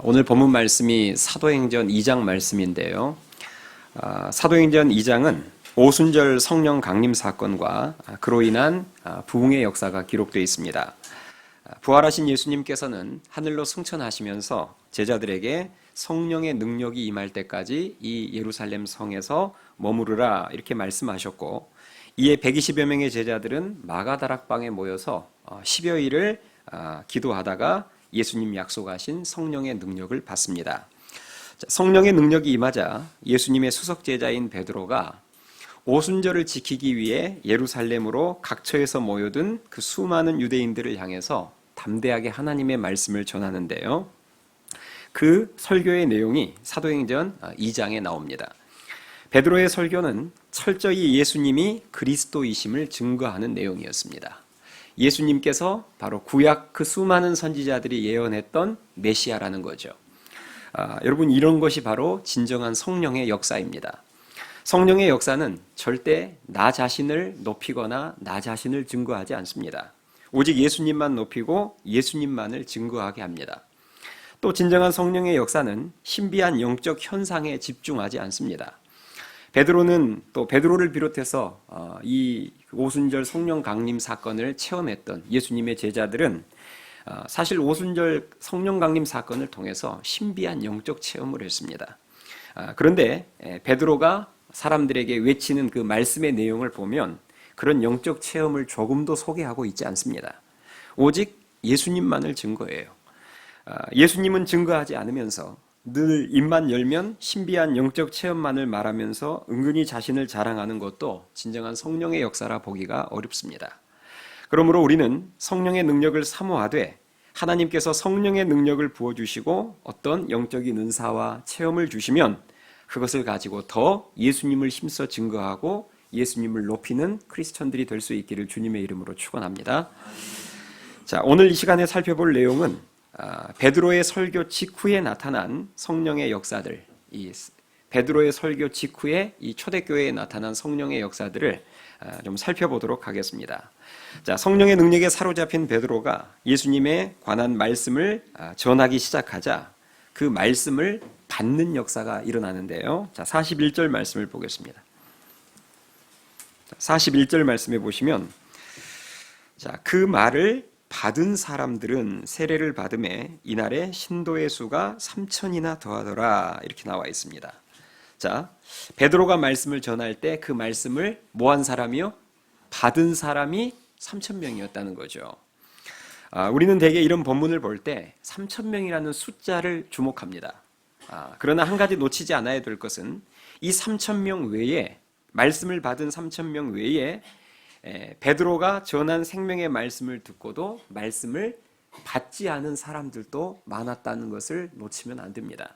오늘 본문 말씀이 사도행전 2장 말씀인데요. 사도행전 2장은 오순절 성령 강림 사건과 그로 인한 부흥의 역사가 기록되어 있습니다. 부활하신 예수님께서는 하늘로 승천하시면서 제자들에게 성령의 능력이 임할 때까지 이 예루살렘 성에서 머무르라 이렇게 말씀하셨고, 이에 120여 명의 제자들은 마가다락방에 모여서 10여일을 기도하다가 예수님 약속하신 성령의 능력을 받습니다. 성령의 능력이 임하자 예수님의 수석 제자인 베드로가 오순절을 지키기 위해 예루살렘으로 각처에서 모여든 그 수많은 유대인들을 향해서 담대하게 하나님의 말씀을 전하는데요. 그 설교의 내용이 사도행전 2장에 나옵니다. 베드로의 설교는 철저히 예수님이 그리스도이심을 증거하는 내용이었습니다. 예수님께서 바로 구약 그 수많은 선지자들이 예언했던 메시아라는 거죠. 여러분, 이런 것이 바로 진정한 성령의 역사입니다. 성령의 역사는 절대 나 자신을 높이거나 나 자신을 증거하지 않습니다. 오직 예수님만 높이고 예수님만을 증거하게 합니다. 또 진정한 성령의 역사는 신비한 영적 현상에 집중하지 않습니다. 베드로를 비롯해서 이 오순절 성령 강림 사건을 체험했던 예수님의 제자들은 사실 오순절 성령 강림 사건을 통해서 신비한 영적 체험을 했습니다. 그런데 베드로가 사람들에게 외치는 그 말씀의 내용을 보면 그런 영적 체험을 조금도 소개하고 있지 않습니다. 오직 예수님만을 증거해요. 예수님은 증거하지 않으면서 늘 입만 열면 신비한 영적 체험만을 말하면서 은근히 자신을 자랑하는 것도 진정한 성령의 역사라 보기가 어렵습니다. 그러므로 우리는 성령의 능력을 사모하되 하나님께서 성령의 능력을 부어주시고 어떤 영적인 은사와 체험을 주시면 그것을 가지고 더 예수님을 힘써 증거하고 예수님을 높이는 크리스천들이 될 수 있기를 주님의 이름으로 축원합니다. 자, 오늘 이 시간에 살펴볼 내용은 베드로의 설교 직후에 나타난 성령의 역사들, 이 베드로의 설교 직후에 이 초대교회에 나타난 성령의 역사들을 좀 살펴보도록 하겠습니다. 자, 성령의 능력에 사로잡힌 베드로가 예수님에 관한 말씀을 전하기 시작하자 그 말씀을 받는 역사가 일어나는데요. 자, 41절 말씀을 보겠습니다. 41절 말씀에 보시면, 자, 그 말을 받은 사람들은 세례를 받음에 이날에 신도의 수가 3,000이나 더하더라 이렇게 나와 있습니다. 자, 베드로가 말씀을 전할 때 그 말씀을 뭐한 사람이요? 받은 사람이 3,000명이었다는 거죠. 우리는 대개 이런 본문을 볼 때 3,000명이라는 숫자를 주목합니다. 그러나 한 가지 놓치지 않아야 될 것은 이 3,000명 외에, 말씀을 받은 3,000명 외에 베드로가 전한 생명의 말씀을 듣고도 말씀을 받지 않은 사람들도 많았다는 것을 놓치면 안 됩니다.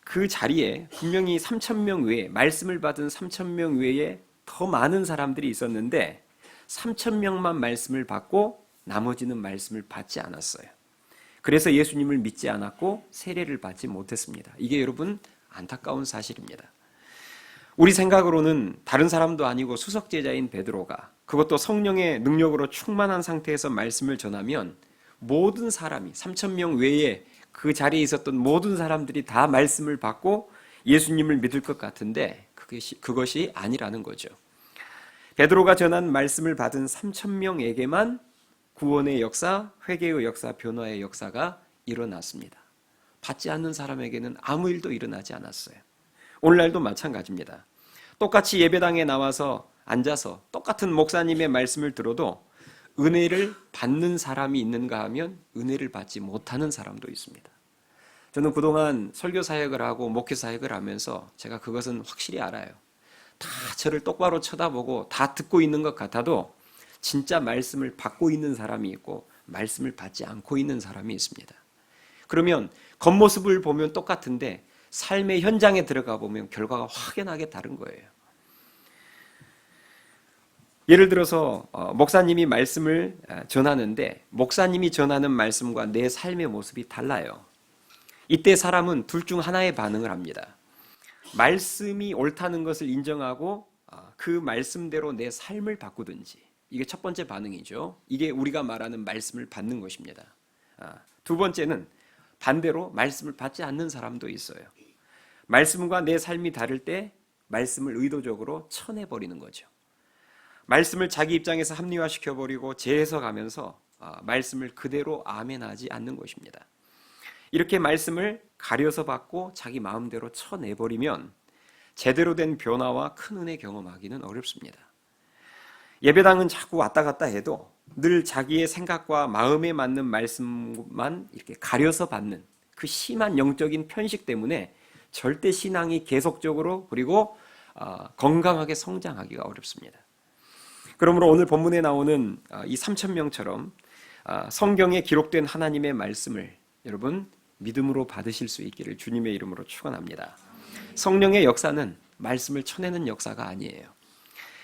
그 자리에 분명히 3,000명 외에, 말씀을 받은 3,000명 외에 더 많은 사람들이 있었는데 3,000명만 말씀을 받고 나머지는 말씀을 받지 않았어요. 그래서 예수님을 믿지 않았고 세례를 받지 못했습니다. 이게 여러분 안타까운 사실입니다. 우리 생각으로는 다른 사람도 아니고 수석 제자인 베드로가, 그것도 성령의 능력으로 충만한 상태에서 말씀을 전하면 모든 사람이 3,000명 외에 그 자리에 있었던 모든 사람들이 다 말씀을 받고 예수님을 믿을 것 같은데 그것이 아니라는 거죠. 베드로가 전한 말씀을 받은 3,000명에게만 구원의 역사, 회개의 역사, 변화의 역사가 일어났습니다. 받지 않는 사람에게는 아무 일도 일어나지 않았어요. 오늘날도 마찬가지입니다. 똑같이 예배당에 나와서 앉아서 똑같은 목사님의 말씀을 들어도 은혜를 받는 사람이 있는가 하면 은혜를 받지 못하는 사람도 있습니다. 저는 그동안 설교 사역을 하고 목회 사역을 하면서 제가 그것은 확실히 알아요. 다 저를 똑바로 쳐다보고 다 듣고 있는 것 같아도 진짜 말씀을 받고 있는 사람이 있고 말씀을 받지 않고 있는 사람이 있습니다. 그러면 겉모습을 보면 똑같은데 삶의 현장에 들어가 보면 결과가 확연하게 다른 거예요. 예를 들어서 목사님이 말씀을 전하는데 목사님이 전하는 말씀과 내 삶의 모습이 달라요. 이때 사람은 둘 중 하나의 반응을 합니다. 말씀이 옳다는 것을 인정하고 그 말씀대로 내 삶을 바꾸든지, 이게 첫 번째 반응이죠. 이게 우리가 말하는 말씀을 받는 것입니다. 두 번째는 반대로 말씀을 받지 않는 사람도 있어요. 말씀과 내 삶이 다를 때 말씀을 의도적으로 쳐내버리는 거죠. 말씀을 자기 입장에서 합리화시켜버리고 재해석하면서 말씀을 그대로 아멘하지 않는 것입니다. 이렇게 말씀을 가려서 받고 자기 마음대로 쳐내버리면 제대로 된 변화와 큰 은혜 경험하기는 어렵습니다. 예배당은 자꾸 왔다 갔다 해도 늘 자기의 생각과 마음에 맞는 말씀만 이렇게 가려서 받는 그 심한 영적인 편식 때문에 절대 신앙이 계속적으로 그리고 건강하게 성장하기가 어렵습니다. 그러므로 오늘 본문에 나오는 이 3,000명처럼 성경에 기록된 하나님의 말씀을 여러분 믿음으로 받으실 수 있기를 주님의 이름으로 축원합니다. 성령의 역사는 말씀을 쳐내는 역사가 아니에요.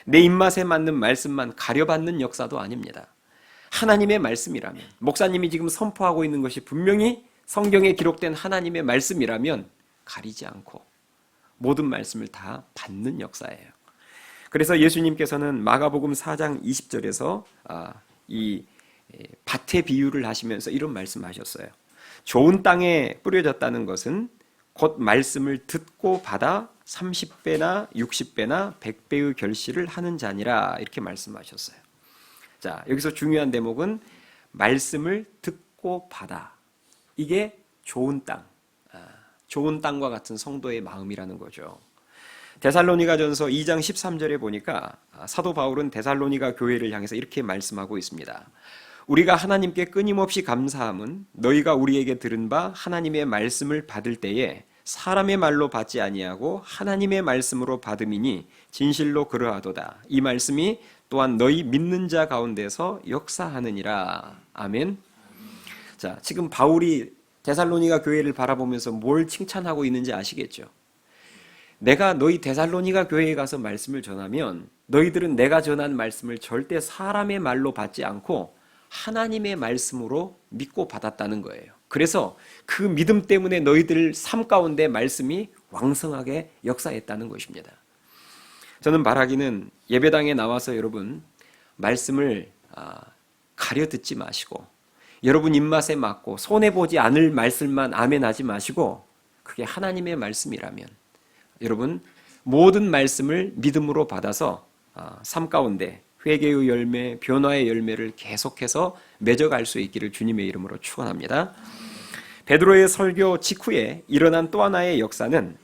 내 입맛에 맞는 말씀만 가려받는 역사도 아닙니다. 하나님의 말씀이라면, 목사님이 지금 선포하고 있는 것이 분명히 성경에 기록된 하나님의 말씀이라면 가리지 않고 모든 말씀을 다 받는 역사예요. 그래서 예수님께서는 마가복음 4장 20절에서 이 밭의 비유를 하시면서 이런 말씀하셨어요. 좋은 땅에 뿌려졌다는 것은 곧 말씀을 듣고 받아 30배나 60배나 100배의 결실을 하는 자니라 이렇게 말씀하셨어요. 자, 여기서 중요한 대목은 말씀을 듣고 받아. 이게 좋은 땅, 좋은 땅과 같은 성도의 마음이라는 거죠. 데살로니가전서 2장 13절에 보니까 사도 바울은 데살로니가 교회를 향해서 이렇게 말씀하고 있습니다. 우리가 하나님께 끊임없이 감사함은 너희가 우리에게 들은 바 하나님의 말씀을 받을 때에 사람의 말로 받지 아니하고 하나님의 말씀으로 받음이니 진실로 그러하도다. 이 말씀이 또한 너희 믿는 자 가운데서 역사하느니라. 아멘. 자, 지금 바울이 데살로니가 교회를 바라보면서 뭘 칭찬하고 있는지 아시겠죠? 내가 너희 데살로니가 교회에 가서 말씀을 전하면 너희들은 내가 전한 말씀을 절대 사람의 말로 받지 않고 하나님의 말씀으로 믿고 받았다는 거예요. 그래서 그 믿음 때문에 너희들 삶 가운데 말씀이 왕성하게 역사했다는 것입니다. 저는 바라기는 예배당에 나와서 여러분 말씀을 가려 듣지 마시고 여러분 입맛에 맞고 손해보지 않을 말씀만 아멘하지 마시고 그게 하나님의 말씀이라면 여러분 모든 말씀을 믿음으로 받아서 삶 가운데 회개의 열매, 변화의 열매를 계속해서 맺어갈 수 있기를 주님의 이름으로 축원합니다. 베드로의 설교 직후에 일어난 또 하나의 역사는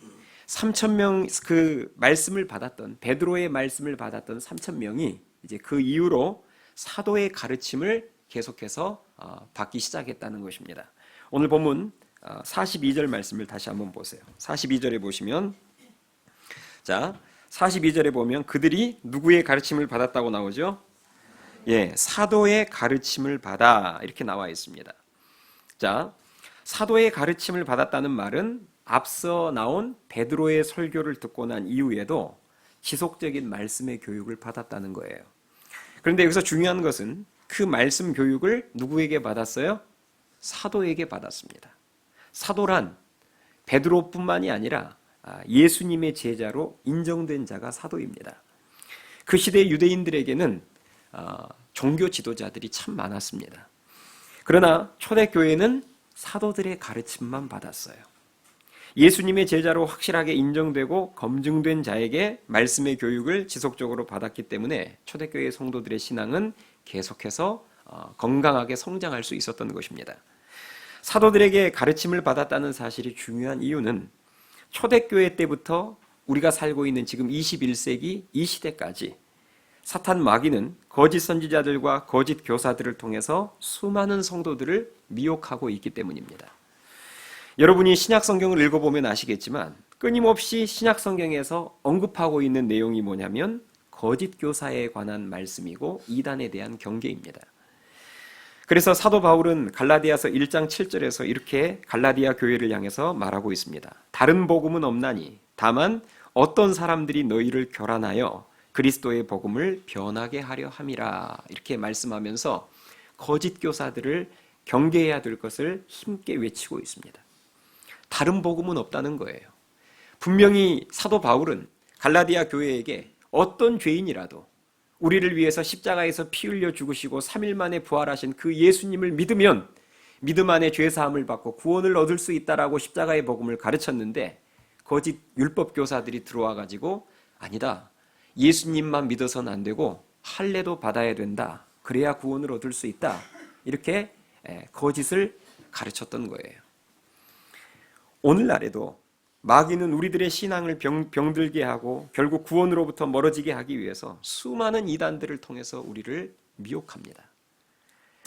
3,000명 그 말씀을 받았던 베드로의 말씀을 받았던 3,000명이 이제 그 이후로 사도의 가르침을 계속해서 받기 시작했다는 것입니다. 오늘 본문 42절 말씀을 다시 한번 보세요. 42절에 보시면 자 42절에 보면 그들이 누구의 가르침을 받았다고 나오죠? 예, 사도의 가르침을 받아 이렇게 나와 있습니다. 자, 사도의 가르침을 받았다는 말은 앞서 나온 베드로의 설교를 듣고 난 이후에도 지속적인 말씀의 교육을 받았다는 거예요. 그런데 여기서 중요한 것은 그 말씀 교육을 누구에게 받았어요? 사도에게 받았습니다. 사도란 베드로뿐만이 아니라 예수님의 제자로 인정된 자가 사도입니다. 그 시대 유대인들에게는 종교 지도자들이 참 많았습니다. 그러나 초대교회는 사도들의 가르침만 받았어요. 예수님의 제자로 확실하게 인정되고 검증된 자에게 말씀의 교육을 지속적으로 받았기 때문에 초대교회 성도들의 신앙은 계속해서 건강하게 성장할 수 있었던 것입니다. 사도들에게 가르침을 받았다는 사실이 중요한 이유는 초대교회 때부터 우리가 살고 있는 지금 21세기 이 시대까지 사탄 마귀는 거짓 선지자들과 거짓 교사들을 통해서 수많은 성도들을 미혹하고 있기 때문입니다. 여러분이 신약 성경을 읽어보면 아시겠지만 끊임없이 신약 성경에서 언급하고 있는 내용이 뭐냐면 거짓 교사에 관한 말씀이고 이단에 대한 경계입니다. 그래서 사도 바울은 갈라디아서 1장 7절에서 이렇게 갈라디아 교회를 향해서 말하고 있습니다. 다른 복음은 없나니 다만 어떤 사람들이 너희를 교란하여 그리스도의 복음을 변하게 하려 함이라 이렇게 말씀하면서 거짓 교사들을 경계해야 될 것을 힘께 외치고 있습니다. 다른 복음은 없다는 거예요. 분명히 사도 바울은 갈라디아 교회에게 어떤 죄인이라도 우리를 위해서 십자가에서 피 흘려 죽으시고 3일 만에 부활하신 그 예수님을 믿으면 믿음 안에 죄 사함을 받고 구원을 얻을 수 있다라고 십자가의 복음을 가르쳤는데, 거짓 율법 교사들이 들어와 가지고 아니다, 예수님만 믿어서는 안 되고 할례도 받아야 된다, 그래야 구원을 얻을 수 있다, 이렇게 거짓을 가르쳤던 거예요. 오늘날에도 마귀는 우리들의 신앙을 병들게 하고 결국 구원으로부터 멀어지게 하기 위해서 수많은 이단들을 통해서 우리를 미혹합니다.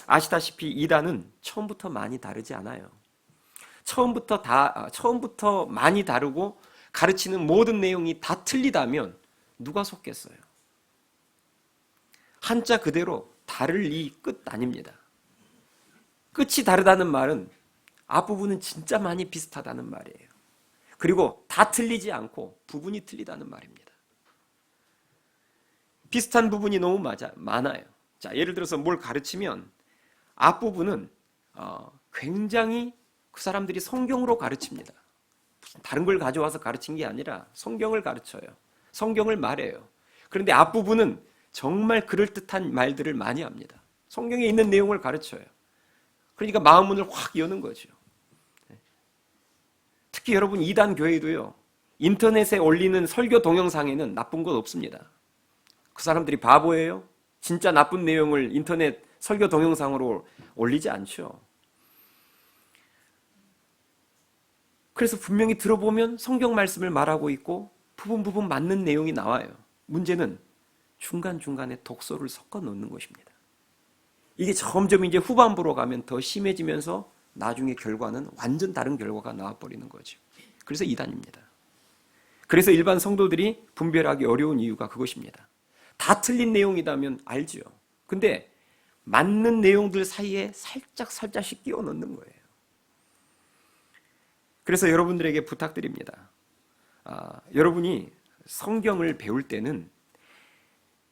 아시다시피 이단은 처음부터 많이 다르지 않아요. 처음부터 많이 다르고 가르치는 모든 내용이 다 틀리다면 누가 속겠어요? 한자 그대로 다를 이 끝 아닙니다. 끝이 다르다는 말은 앞부분은 진짜 많이 비슷하다는 말이에요. 그리고 다 틀리지 않고 부분이 틀리다는 말입니다. 비슷한 부분이 너무 많아요. 자, 예를 들어서 뭘 가르치면 앞부분은 굉장히 그 사람들이 성경으로 가르칩니다. 다른 걸 가져와서 가르친 게 아니라 성경을 가르쳐요. 성경을 말해요. 그런데 앞부분은 정말 그럴듯한 말들을 많이 합니다. 성경에 있는 내용을 가르쳐요. 그러니까 마음문을 확 여는 거죠. 특히 여러분, 이단 교회도요, 인터넷에 올리는 설교 동영상에는 나쁜 것 없습니다. 그 사람들이 바보예요? 진짜 나쁜 내용을 인터넷 설교 동영상으로 올리지 않죠. 그래서 분명히 들어보면 성경 말씀을 말하고 있고 부분 맞는 내용이 나와요. 문제는 중간중간에 독소를 섞어 놓는 것입니다. 이게 점점 이제 후반부로 가면 더 심해지면서 나중에 결과는 완전 다른 결과가 나와버리는 거죠. 그래서 이단입니다. 그래서 일반 성도들이 분별하기 어려운 이유가 그것입니다. 다 틀린 내용이라면 알죠. 근데 맞는 내용들 사이에 살짝씩 끼워 넣는 거예요. 그래서 여러분들에게 부탁드립니다. 여러분이 성경을 배울 때는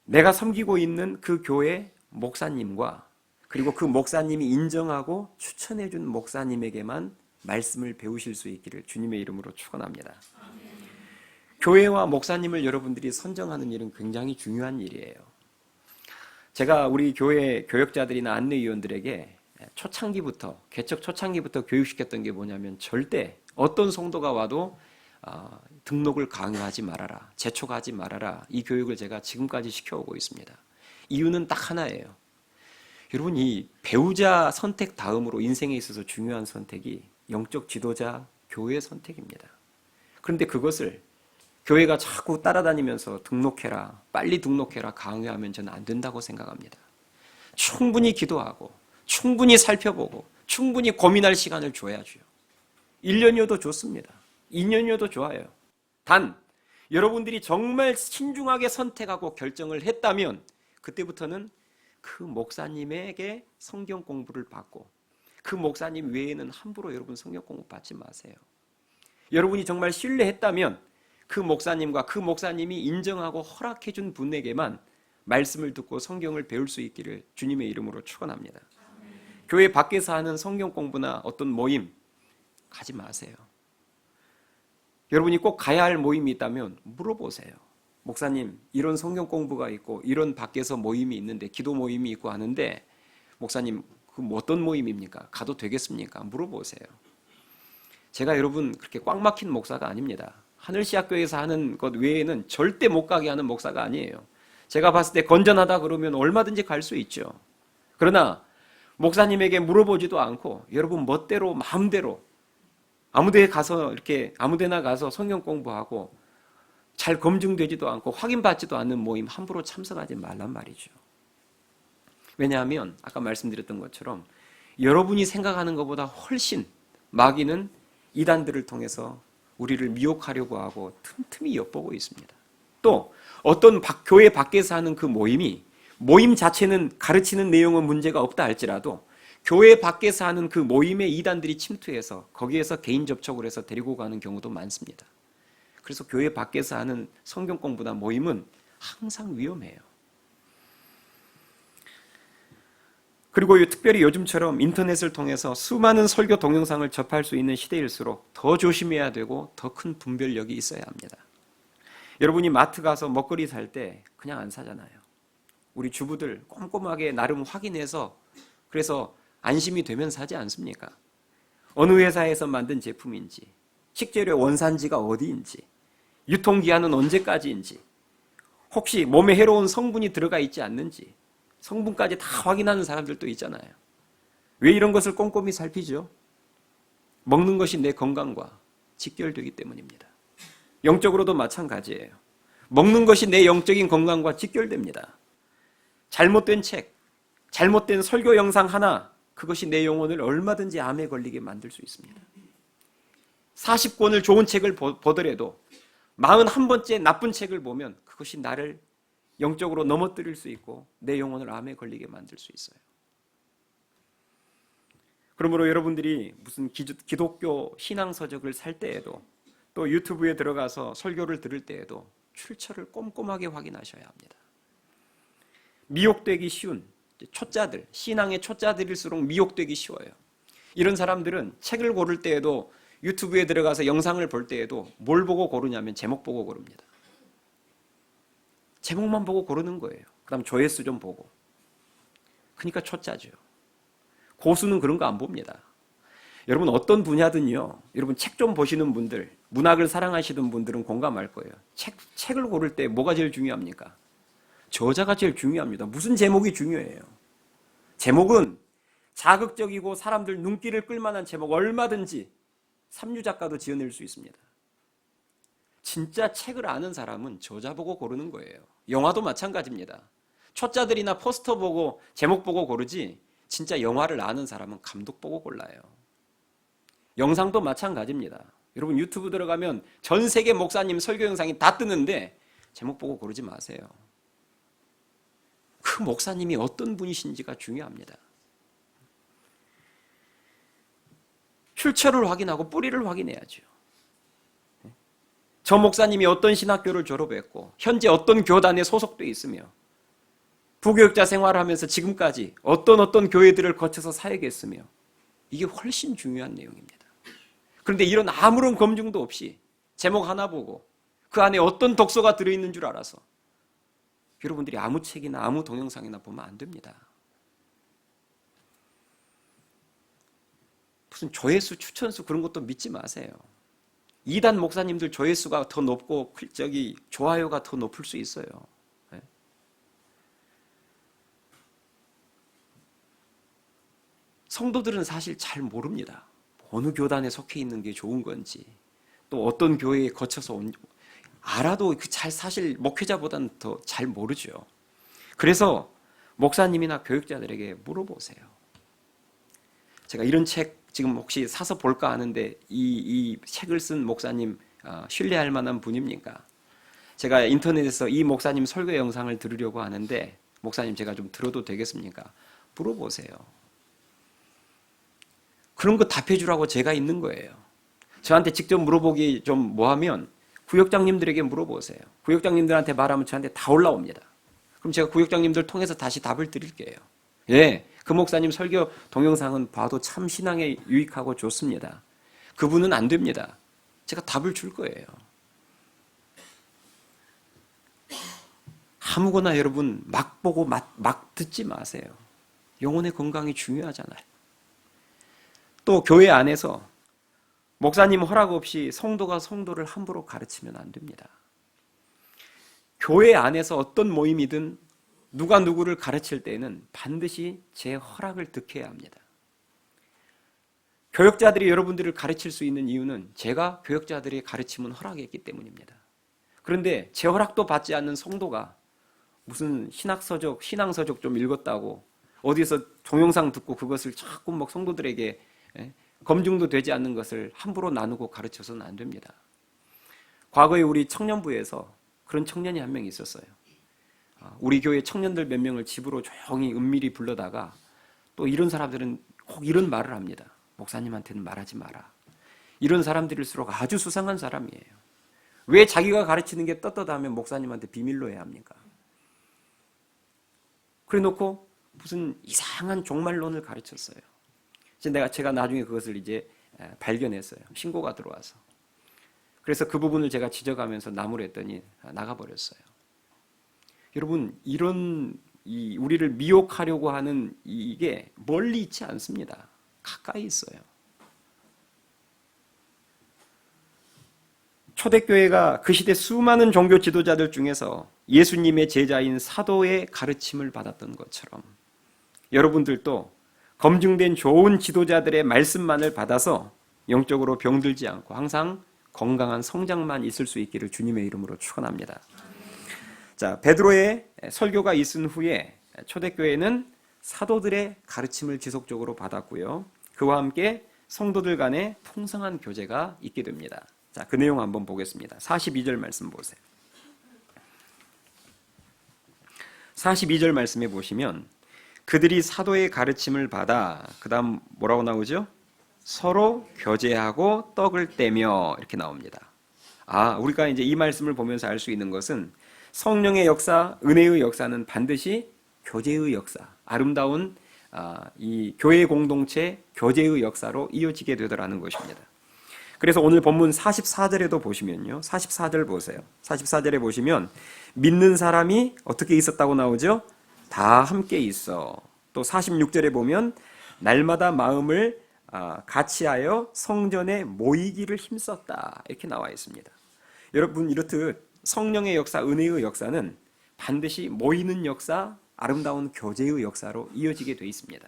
내가 섬기고 있는 그 교회 목사님과 그리고 그 목사님이 인정하고 추천해 준 목사님에게만 말씀을 배우실 수 있기를 주님의 이름으로 축원합니다. 교회와 목사님을 여러분들이 선정하는 일은 굉장히 중요한 일이에요. 제가 우리 교회 교역자들이나 안내위원들에게 개척 초창기부터 교육시켰던 게 뭐냐면, 절대 어떤 성도가 와도 등록을 강요하지 말아라, 재촉하지 말아라, 이 교육을 제가 지금까지 시켜오고 있습니다. 이유는 딱 하나예요. 여러분, 이 배우자 선택 다음으로 인생에 있어서 중요한 선택이 영적 지도자, 교회 선택입니다. 그런데 그것을 교회가 자꾸 따라다니면서 등록해라, 빨리 등록해라 강요하면 저는 안 된다고 생각합니다. 충분히 기도하고 충분히 살펴보고 충분히 고민할 시간을 줘야죠. 1년이어도 좋습니다. 2년이어도 좋아요. 단 여러분들이 정말 신중하게 선택하고 결정을 했다면 그때부터는 그 목사님에게 성경 공부를 받고, 그 목사님 외에는 함부로 여러분 성경 공부 받지 마세요. 여러분이 정말 신뢰했다면 그 목사님과 그 목사님이 인정하고 허락해 준 분에게만 말씀을 듣고 성경을 배울 수 있기를 주님의 이름으로 축원합니다. 교회 밖에서 하는 성경 공부나 어떤 모임 가지 마세요. 여러분이 꼭 가야 할 모임이 있다면 물어보세요. 목사님, 이런 성경 공부가 있고 이런 밖에서 모임이 있는데, 기도 모임이 있고 하는데 목사님, 그 어떤 모임입니까? 가도 되겠습니까? 물어보세요. 제가 여러분 그렇게 꽉 막힌 목사가 아닙니다. 하늘시학교에서 하는 것 외에는 절대 못 가게 하는 목사가 아니에요. 제가 봤을 때 건전하다 그러면 얼마든지 갈 수 있죠. 그러나 목사님에게 물어보지도 않고 여러분 멋대로 마음대로 아무데나 가서 성경 공부하고 잘 검증되지도 않고 확인받지도 않는 모임 함부로 참석하지 말란 말이죠. 왜냐하면 아까 말씀드렸던 것처럼 여러분이 생각하는 것보다 훨씬 마귀는 이단들을 통해서 우리를 미혹하려고 하고 틈틈이 엿보고 있습니다. 또 어떤 교회 밖에서 하는 그 모임 자체는 가르치는 내용은 문제가 없다 할지라도 교회 밖에서 하는 그 모임에 이단들이 침투해서 거기에서 개인 접촉을 해서 데리고 가는 경우도 많습니다. 그래서 교회 밖에서 하는 성경 공부나 모임은 항상 위험해요. 그리고 특별히 요즘처럼 인터넷을 통해서 수많은 설교 동영상을 접할 수 있는 시대일수록 더 조심해야 되고 더 큰 분별력이 있어야 합니다. 여러분이 마트 가서 먹거리 살 때 그냥 안 사잖아요. 우리 주부들 꼼꼼하게 나름 확인해서 그래서 안심이 되면 사지 않습니까? 어느 회사에서 만든 제품인지, 식재료 원산지가 어디인지, 유통기한은 언제까지인지, 혹시 몸에 해로운 성분이 들어가 있지 않는지 성분까지 다 확인하는 사람들도 있잖아요. 왜 이런 것을 꼼꼼히 살피죠? 먹는 것이 내 건강과 직결되기 때문입니다. 영적으로도 마찬가지예요. 먹는 것이 내 영적인 건강과 직결됩니다. 잘못된 책, 잘못된 설교 영상 하나, 그것이 내 영혼을 얼마든지 암에 걸리게 만들 수 있습니다. 40권을 좋은 책을 보더라도 41번째 나쁜 책을 보면 그것이 나를 영적으로 넘어뜨릴 수 있고 내 영혼을 암에 걸리게 만들 수 있어요. 그러므로 여러분들이 무슨 기독교 신앙서적을 살 때에도 또 유튜브에 들어가서 설교를 들을 때에도 출처를 꼼꼼하게 확인하셔야 합니다. 미혹되기 쉬운 초짜들, 신앙의 초짜들일수록 미혹되기 쉬워요. 이런 사람들은 책을 고를 때에도 유튜브에 들어가서 영상을 볼 때에도 뭘 보고 고르냐면 제목 보고 고릅니다. 제목만 보고 고르는 거예요. 그 다음 조회수 좀 보고. 그러니까 초짜죠. 고수는 그런 거 안 봅니다. 여러분 어떤 분야든요. 여러분 책 좀 보시는 분들, 문학을 사랑하시는 분들은 공감할 거예요. 책을 고를 때 뭐가 제일 중요합니까? 저자가 제일 중요합니다. 무슨 제목이 중요해요? 제목은 자극적이고 사람들 눈길을 끌만한 제목 얼마든지 삼류 작가도 지어낼 수 있습니다. 진짜 책을 아는 사람은 저자 보고 고르는 거예요. 영화도 마찬가지입니다. 초짜들이나 포스터 보고 제목 보고 고르지 진짜 영화를 아는 사람은 감독 보고 골라요. 영상도 마찬가지입니다. 여러분 유튜브 들어가면 전 세계 목사님 설교 영상이 다 뜨는데 제목 보고 고르지 마세요. 그 목사님이 어떤 분이신지가 중요합니다. 출처를 확인하고 뿌리를 확인해야죠. 저 목사님이 어떤 신학교를 졸업했고 현재 어떤 교단에 소속돼 있으며 부교육자 생활을 하면서 지금까지 어떤 교회들을 거쳐서 사역했으며 이게 훨씬 중요한 내용입니다. 그런데 이런 아무런 검증도 없이 제목 하나 보고 그 안에 어떤 독서가 들어있는 줄 알아서 여러분들이 아무 책이나 아무 동영상이나 보면 안 됩니다. 무슨 조회수, 추천수 그런 것도 믿지 마세요. 이단 목사님들 조회수가 더 높고 좋아요가 더 높을 수 있어요. 네? 성도들은 사실 잘 모릅니다. 어느 교단에 속해 있는 게 좋은 건지 또 어떤 교회에 거쳐서 알아도 사실 목회자보다는 더 잘 모르죠. 그래서 목사님이나 교육자들에게 물어보세요. 제가 이런 책 지금 혹시 사서 볼까 하는데 이 책을 쓴 목사님 신뢰할 만한 분입니까? 제가 인터넷에서 이 목사님 설교 영상을 들으려고 하는데 목사님 제가 좀 들어도 되겠습니까? 물어보세요. 그런 거 답해주라고 제가 있는 거예요. 저한테 직접 물어보기 좀 뭐하면 구역장님들에게 물어보세요. 구역장님들한테 말하면 저한테 다 올라옵니다. 그럼 제가 구역장님들 통해서 다시 답을 드릴게요. 예, 그 목사님 설교 동영상은 봐도 참 신앙에 유익하고 좋습니다. 그분은 안 됩니다. 제가 답을 줄 거예요. 아무거나 여러분 막 보고 막 듣지 마세요. 영혼의 건강이 중요하잖아요. 또 교회 안에서 목사님 허락 없이 성도가 성도를 함부로 가르치면 안 됩니다. 교회 안에서 어떤 모임이든 누가 누구를 가르칠 때에는 반드시 제 허락을 득해야 합니다. 교역자들이 여러분들을 가르칠 수 있는 이유는 제가 교역자들의 가르침은 허락했기 때문입니다. 그런데 제 허락도 받지 않는 성도가 무슨 신앙서적 좀 읽었다고 어디서 동영상 듣고 그것을 자꾸 막 성도들에게 검증도 되지 않는 것을 함부로 나누고 가르쳐서는 안 됩니다. 과거에 우리 청년부에서 그런 청년이 한 명 있었어요. 우리 교회 청년들 몇 명을 집으로 조용히 은밀히 불러다가 또 이런 사람들은 꼭 이런 말을 합니다. 목사님한테는 말하지 마라. 이런 사람들일수록 아주 수상한 사람이에요. 왜 자기가 가르치는 게 떳떳하면 목사님한테 비밀로 해야 합니까? 그래 놓고 무슨 이상한 종말론을 가르쳤어요. 제가 나중에 그것을 이제 발견했어요. 신고가 들어와서. 그래서 그 부분을 제가 지적하면서 나무랬더니 나가버렸어요. 여러분 이런 우리를 미혹하려고 하는 이게 멀리 있지 않습니다. 가까이 있어요. 초대교회가 그 시대 수많은 종교 지도자들 중에서 예수님의 제자인 사도의 가르침을 받았던 것처럼 여러분들도 검증된 좋은 지도자들의 말씀만을 받아서 영적으로 병들지 않고 항상 건강한 성장만 있을 수 있기를 주님의 이름으로 축원합니다. 자, 베드로의 설교가 있은 후에 초대교회는 사도들의 가르침을 지속적으로 받았고요. 그와 함께 성도들 간의 풍성한 교제가 있게 됩니다. 자, 그 내용 한번 보겠습니다. 42절 말씀 보세요. 42절 말씀에 보시면 그들이 사도의 가르침을 받아 그 다음 뭐라고 나오죠? 서로 교제하고 떡을 떼며 이렇게 나옵니다. 우리가 이제 이 말씀을 보면서 알 수 있는 것은 성령의 역사, 은혜의 역사는 반드시 교제의 역사, 아름다운 이 교회 공동체 교제의 역사로 이어지게 되더라는 것입니다. 그래서 오늘 본문 44절에도 보시면요. 44절 보세요. 44절에 보시면 믿는 사람이 어떻게 있었다고 나오죠? 다 함께 있어. 또 46절에 보면 날마다 마음을 같이하여 성전에 모이기를 힘썼다. 이렇게 나와 있습니다. 여러분 이렇듯 성령의 역사, 은혜의 역사는 반드시 모이는 역사, 아름다운 교제의 역사로 이어지게 되어 있습니다.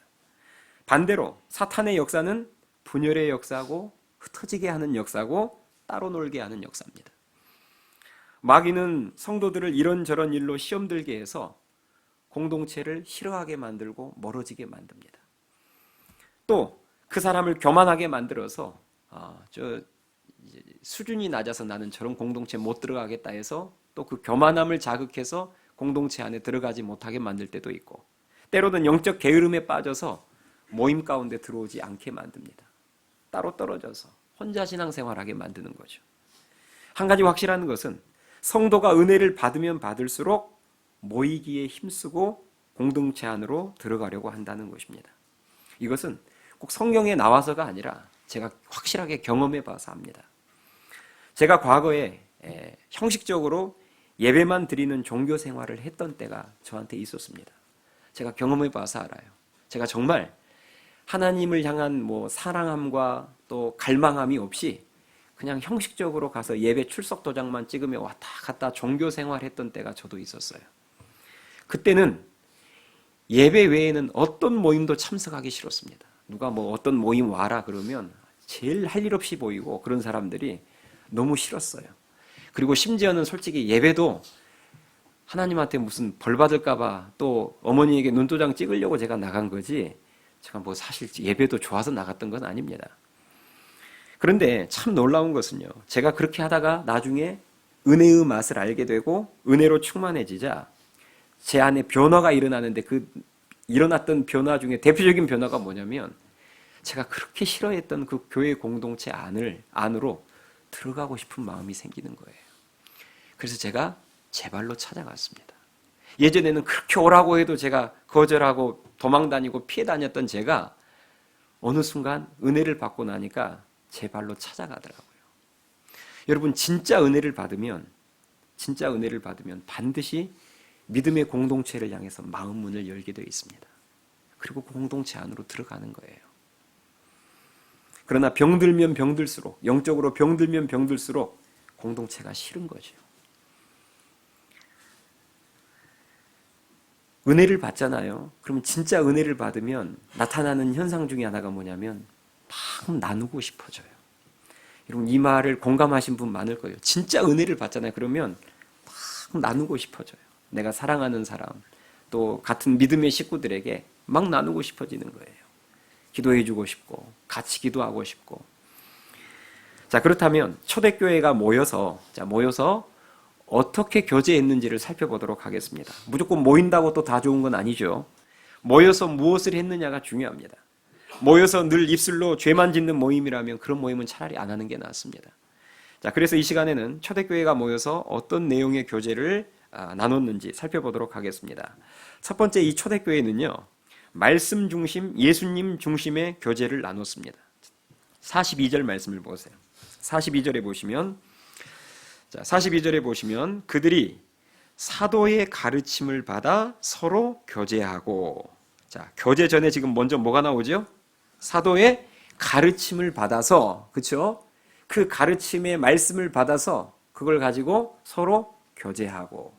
반대로 사탄의 역사는 분열의 역사고 흩어지게 하는 역사고 따로 놀게 하는 역사입니다. 마귀는 성도들을 이런저런 일로 시험 들게 해서 공동체를 싫어하게 만들고 멀어지게 만듭니다. 또 그 사람을 교만하게 만들어서 수준이 낮아서 나는 저런 공동체 못 들어가겠다 해서 또 그 교만함을 자극해서 공동체 안에 들어가지 못하게 만들 때도 있고 때로는 영적 게으름에 빠져서 모임 가운데 들어오지 않게 만듭니다. 따로 떨어져서 혼자 신앙생활하게 만드는 거죠. 한 가지 확실한 것은 성도가 은혜를 받으면 받을수록 모이기에 힘쓰고 공동체 안으로 들어가려고 한다는 것입니다. 이것은 꼭 성경에 나와서가 아니라 제가 확실하게 경험해 봐서 압니다. 제가 과거에 형식적으로 예배만 드리는 종교 생활을 했던 때가 저한테 있었습니다. 제가 경험해 봐서 알아요. 제가 정말 하나님을 향한 사랑함과 또 갈망함이 없이 그냥 형식적으로 가서 예배 출석 도장만 찍으며 왔다 갔다 종교 생활했던 때가 저도 있었어요. 그때는 예배 외에는 어떤 모임도 참석하기 싫었습니다. 누가 어떤 모임 와라 그러면 제일 할 일 없이 보이고 그런 사람들이 너무 싫었어요. 그리고 심지어는 솔직히 예배도 하나님한테 무슨 벌 받을까봐 또 어머니에게 눈도장 찍으려고 제가 나간 거지 제가 사실 예배도 좋아서 나갔던 건 아닙니다. 그런데 참 놀라운 것은요. 제가 그렇게 하다가 나중에 은혜의 맛을 알게 되고 은혜로 충만해지자 제 안에 변화가 일어나는데 그 일어났던 변화 중에 대표적인 변화가 뭐냐면 제가 그렇게 싫어했던 그 교회 공동체 안으로 들어가고 싶은 마음이 생기는 거예요. 그래서 제가 제 발로 찾아갔습니다. 예전에는 그렇게 오라고 해도 제가 거절하고 도망다니고 피해 다녔던 제가 어느 순간 은혜를 받고 나니까 제 발로 찾아가더라고요. 여러분 진짜 은혜를 받으면 반드시 믿음의 공동체를 향해서 마음 문을 열게 되어 있습니다. 그리고 그 공동체 안으로 들어가는 거예요. 그러나 병들면 병들수록 영적으로 병들면 병들수록 공동체가 싫은 거죠. 은혜를 받잖아요. 그러면 진짜 은혜를 받으면 나타나는 현상 중에 하나가 뭐냐면 막 나누고 싶어져요. 여러분 이 말을 공감하신 분 많을 거예요. 진짜 은혜를 받잖아요. 그러면 막 나누고 싶어져요. 내가 사랑하는 사람, 또 같은 믿음의 식구들에게 막 나누고 싶어지는 거예요. 기도해주고 싶고 같이 기도하고 싶고. 자, 그렇다면 초대교회가 모여서 어떻게 교제했는지를 살펴보도록 하겠습니다. 무조건 모인다고 또 다 좋은 건 아니죠. 모여서 무엇을 했느냐가 중요합니다. 모여서 늘 입술로 죄만 짓는 모임이라면 그런 모임은 차라리 안 하는 게 낫습니다. 자, 그래서 이 시간에는 초대교회가 모여서 어떤 내용의 교제를 나눴는지 살펴보도록 하겠습니다. 첫 번째 이 초대교회는요. 말씀 중심, 예수님 중심의 교제를 나눴습니다. 42절 말씀을 보세요. 42절에 보시면 그들이 사도의 가르침을 받아 서로 교제하고. 자, 교제 전에 지금 먼저 뭐가 나오죠? 사도의 가르침을 받아서, 그렇죠? 그 가르침의 말씀을 받아서 그걸 가지고 서로 교제하고.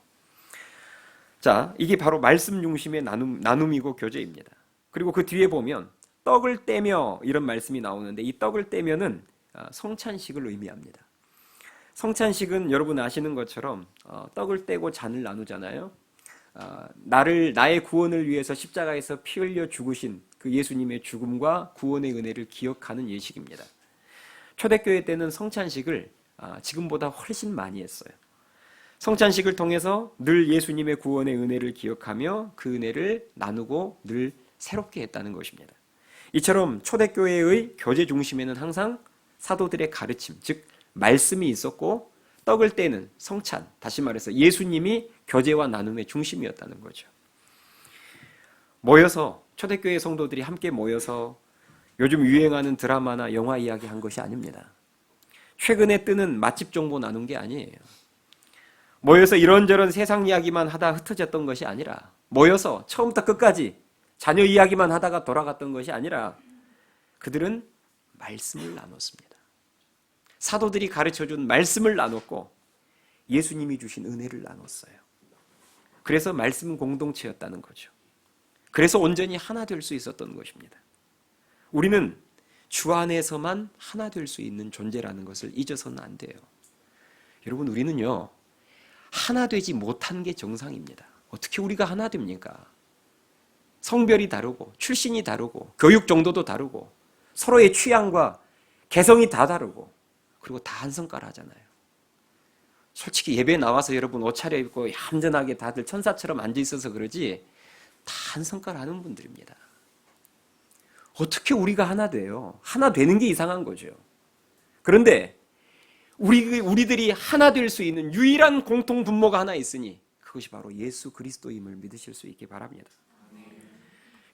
자, 이게 바로 말씀 중심의 나눔이고 교제입니다. 그리고 그 뒤에 보면 떡을 떼며 이런 말씀이 나오는데, 이 떡을 떼면은 성찬식을 의미합니다. 성찬식은 여러분 아시는 것처럼 떡을 떼고 잔을 나누잖아요. 나의 구원을 위해서 십자가에서 피 흘려 죽으신 그 예수님의 죽음과 구원의 은혜를 기억하는 예식입니다. 초대교회 때는 성찬식을 지금보다 훨씬 많이 했어요. 성찬식을 통해서 늘 예수님의 구원의 은혜를 기억하며 그 은혜를 나누고 늘 새롭게 했다는 것입니다. 이처럼 초대교회의 교제 중심에는 항상 사도들의 가르침, 즉 말씀이 있었고, 떡을 떼는 성찬, 다시 말해서 예수님이 교제와 나눔의 중심이었다는 거죠. 모여서, 초대교회 성도들이 함께 모여서 요즘 유행하는 드라마나 영화 이야기 한 것이 아닙니다. 최근에 뜨는 맛집 정보 나눈 게 아니에요. 모여서 이런저런 세상 이야기만 하다 흩어졌던 것이 아니라, 모여서 처음부터 끝까지 자녀 이야기만 하다가 돌아갔던 것이 아니라, 그들은 말씀을 나눴습니다. 사도들이 가르쳐준 말씀을 나눴고 예수님이 주신 은혜를 나눴어요. 그래서 말씀 공동체였다는 거죠. 그래서 온전히 하나 될 수 있었던 것입니다. 우리는 주 안에서만 하나 될 수 있는 존재라는 것을 잊어서는 안 돼요. 여러분, 우리는요, 하나 되지 못한 게 정상입니다. 어떻게 우리가 하나 됩니까? 성별이 다르고 출신이 다르고 교육 정도도 다르고 서로의 취향과 개성이 다 다르고, 그리고 다 한 성깔 하잖아요. 솔직히 예배 나와서 여러분 옷 차려입고 얌전하게 다들 천사처럼 앉아있어서 그러지 다 한 성깔 하는 분들입니다. 어떻게 우리가 하나 돼요? 하나 되는 게 이상한 거죠. 그런데 우리들이 하나 될 수 있는 유일한 공통 분모가 하나 있으니 그것이 바로 예수 그리스도임을 믿으실 수 있기 바랍니다.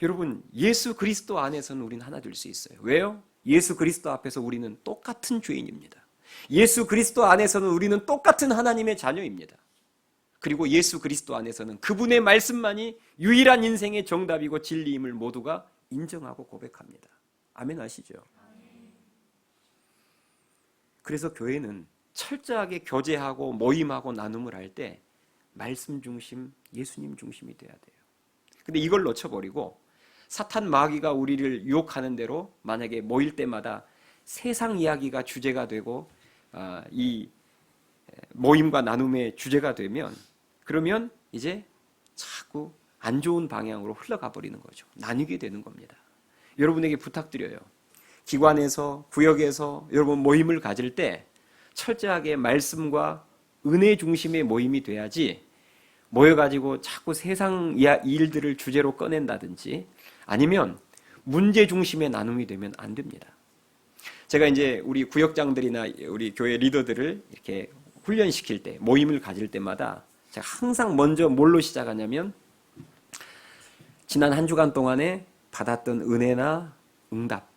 여러분, 예수 그리스도 안에서는 우리는 하나 될 수 있어요. 왜요? 예수 그리스도 앞에서 우리는 똑같은 죄인입니다. 예수 그리스도 안에서는 우리는 똑같은 하나님의 자녀입니다. 그리고 예수 그리스도 안에서는 그분의 말씀만이 유일한 인생의 정답이고 진리임을 모두가 인정하고 고백합니다. 아멘 하시죠? 그래서 교회는 철저하게 교제하고 모임하고 나눔을 할 때 말씀 중심, 예수님 중심이 돼야 돼요. 근데 이걸 놓쳐버리고 사탄 마귀가 우리를 유혹하는 대로 만약에 모일 때마다 세상 이야기가 주제가 되고 이 모임과 나눔의 주제가 되면, 그러면 이제 자꾸 안 좋은 방향으로 흘러가 버리는 거죠. 나뉘게 되는 겁니다. 여러분에게 부탁드려요. 기관에서, 구역에서 여러분 모임을 가질 때 철저하게 말씀과 은혜 중심의 모임이 돼야지, 모여가지고 자꾸 세상 일들을 주제로 꺼낸다든지 아니면 문제 중심의 나눔이 되면 안 됩니다. 제가 이제 우리 구역장들이나 우리 교회 리더들을 이렇게 훈련시킬 때, 모임을 가질 때마다 제가 항상 먼저 뭘로 시작하냐면, 지난 한 주간 동안에 받았던 은혜나 응답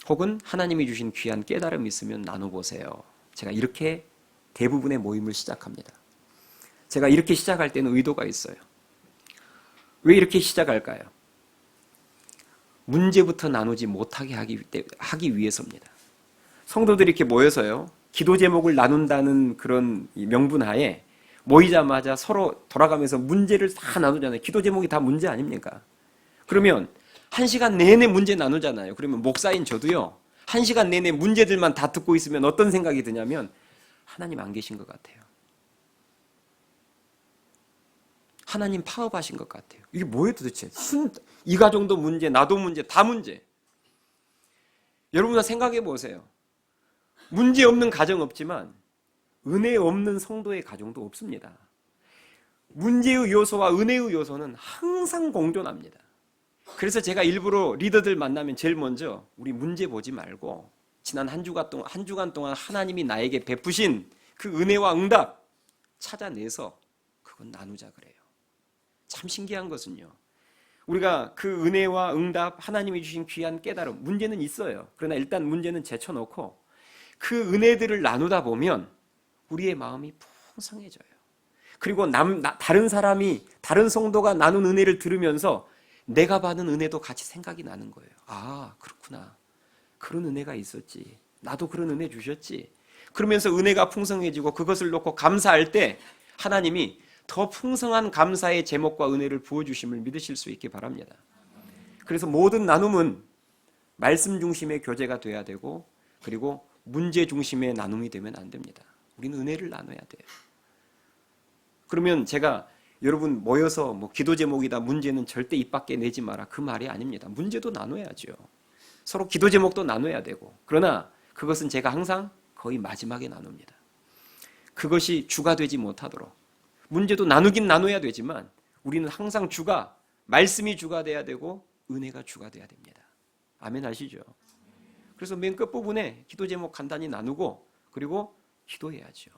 혹은 하나님이 주신 귀한 깨달음이 있으면 나눠보세요. 제가 이렇게 대부분의 모임을 시작합니다. 제가 이렇게 시작할 때는 의도가 있어요. 왜 이렇게 시작할까요? 문제부터 나누지 못하게 하기 위해서입니다. 성도들이 이렇게 모여서요, 기도 제목을 나눈다는 그런 명분 하에 모이자마자 서로 돌아가면서 문제를 다 나누잖아요. 기도 제목이 다 문제 아닙니까? 그러면 1시간 내내 문제 나누잖아요. 그러면 목사인 저도요, 1시간 내내 문제들만 다 듣고 있으면 어떤 생각이 드냐면, 하나님 안 계신 것 같아요. 하나님 파업하신 것 같아요. 이게 뭐예요 도대체? 이 가정도 문제, 나도 문제, 다 문제. 여러분 생각해 보세요. 문제 없는 가정 없지만 은혜 없는 성도의 가정도 없습니다. 문제의 요소와 은혜의 요소는 항상 공존합니다. 그래서 제가 일부러 리더들 만나면 제일 먼저 우리 문제 보지 말고 지난 한 주간 동안 하나님이 나에게 베푸신 그 은혜와 응답 찾아내서 그건 나누자 그래요. 참 신기한 것은요, 우리가 그 은혜와 응답, 하나님이 주신 귀한 깨달음, 문제는 있어요. 그러나 일단 문제는 제쳐놓고 그 은혜들을 나누다 보면 우리의 마음이 풍성해져요. 그리고 다른 사람이, 다른 성도가 나눈 은혜를 들으면서 내가 받은 은혜도 같이 생각이 나는 거예요. 아, 그렇구나. 그런 은혜가 있었지. 나도 그런 은혜 주셨지. 그러면서 은혜가 풍성해지고 그것을 놓고 감사할 때 하나님이 더 풍성한 감사의 제목과 은혜를 부어주심을 믿으실 수 있기 바랍니다. 그래서 모든 나눔은 말씀 중심의 교제가 돼야 되고, 그리고 문제 중심의 나눔이 되면 안 됩니다. 우리는 은혜를 나눠야 돼요. 그러면 제가 여러분 모여서 뭐 기도 제목이다, 문제는 절대 입 밖에 내지 마라, 그 말이 아닙니다. 문제도 나눠야죠. 서로 기도 제목도 나눠야 되고, 그러나 그것은 제가 항상 거의 마지막에 나눕니다. 그것이 주가 되지 못하도록. 문제도 나누긴 나눠야 되지만 우리는 항상 주가, 말씀이 주가 돼야 되고 은혜가 주가 돼야 됩니다. 아멘 하시죠? 그래서 맨 끝부분에 기도 제목 간단히 나누고, 그리고 기도해야죠.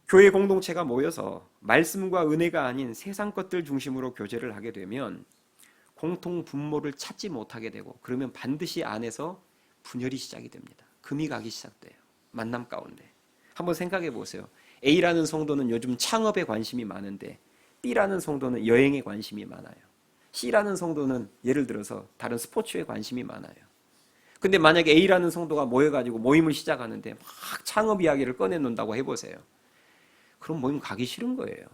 교회 공동체가 모여서 말씀과 은혜가 아닌 세상 것들 중심으로 교제를 하게 되면 공통 분모를 찾지 못하게 되고, 그러면 반드시 안에서 분열이 시작이 됩니다. 금이 가기 시작돼요. 만남 가운데. 한번 생각해 보세요. A라는 성도는 요즘 창업에 관심이 많은데 B라는 성도는 여행에 관심이 많아요. C라는 성도는 예를 들어서 다른 스포츠에 관심이 많아요. 근데 만약에 A라는 성도가 모여가지고 모임을 시작하는데 막 창업 이야기를 꺼내놓는다고 해보세요. 그럼 모임 가기 싫은 거예요.